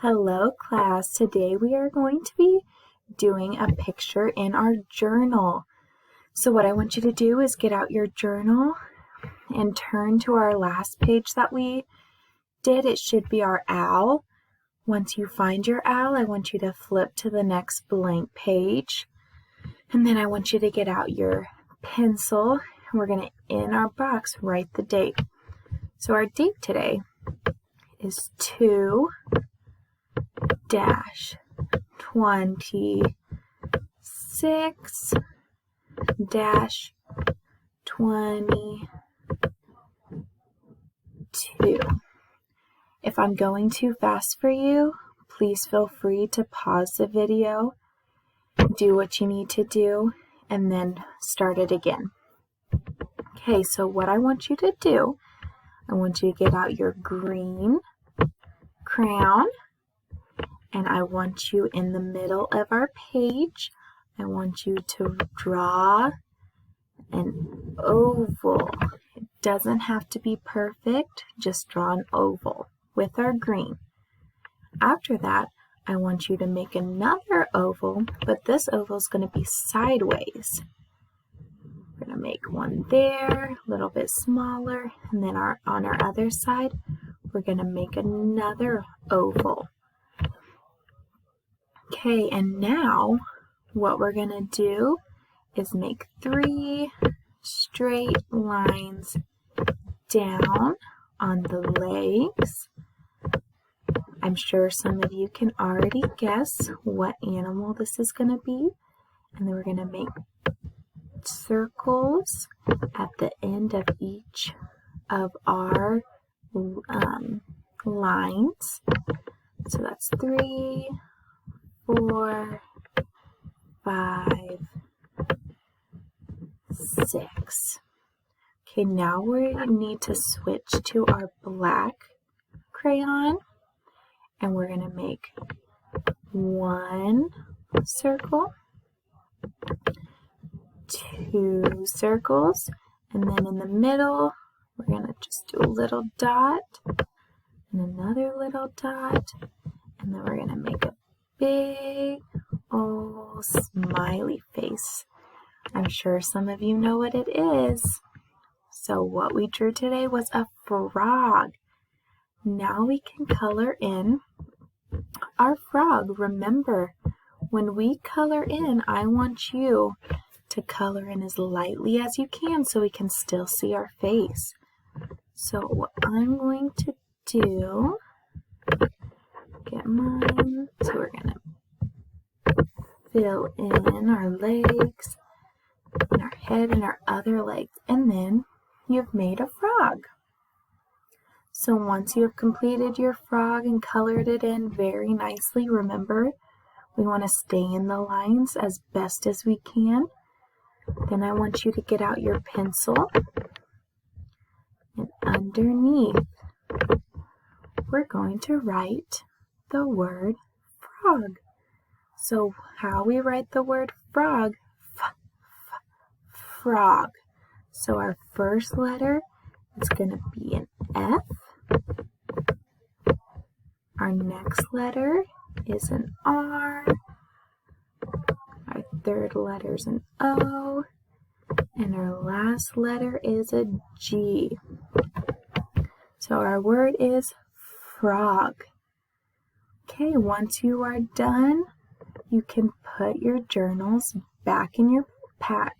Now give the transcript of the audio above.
Hello class, today we are going to be doing a picture in our journal. So what I want you to do is get out your journal and turn to our last page that we did. It should be our owl. Once you find your owl, I want you to flip to the next blank page. And then I want you to get out your pencil. We're going to, in our box, write the date. So our date today is 2-26-22. If I'm going too fast for you, please feel free to pause the video, do what you need to do, and then start it again. Okay, so what I want you to do, I want you to get out your green crayon, and I want you in the middle of our page, I want you to draw an oval. It doesn't have to be perfect, just draw an oval with our green. After that, I want you to make another oval, but this oval is going to be sideways. We're going to make one there, a little bit smaller, and then on our other side, we're going to make another oval. Okay, and now what we're going to do is make 3 straight lines down on the legs. I'm sure some of you can already guess what animal this is going to be. And then we're going to make circles at the end of each of our lines. So that's 3, 4, 5, 6. Okay, now we need to switch to our black crayon, and we're going to make 1 circle, 2 circles, and then in the middle we're going to just do a little dot and another little dot, and then we're going to make a big old smiley face. I'm sure some of you know what it is. So what we drew today was a frog. Now we can color in our frog. Remember, when we color in, I want you to color in as lightly as you can so we can still see our face. So what I'm going to do, get mine, so we're going to fill in our legs, and our head, and our other legs, and then you've made a frog. So once you have completed your frog and colored it in very nicely, remember, we want to stay in the lines as best as we can. Then I want you to get out your pencil, and underneath, we're going to write the word frog. So how we write the word frog? Frog. So our first letter is going to be an F. Our next letter is an R. Our third letter is an O. And our last letter is a G. So our word is frog. Okay, once you are done, you can put your journals back in your pack.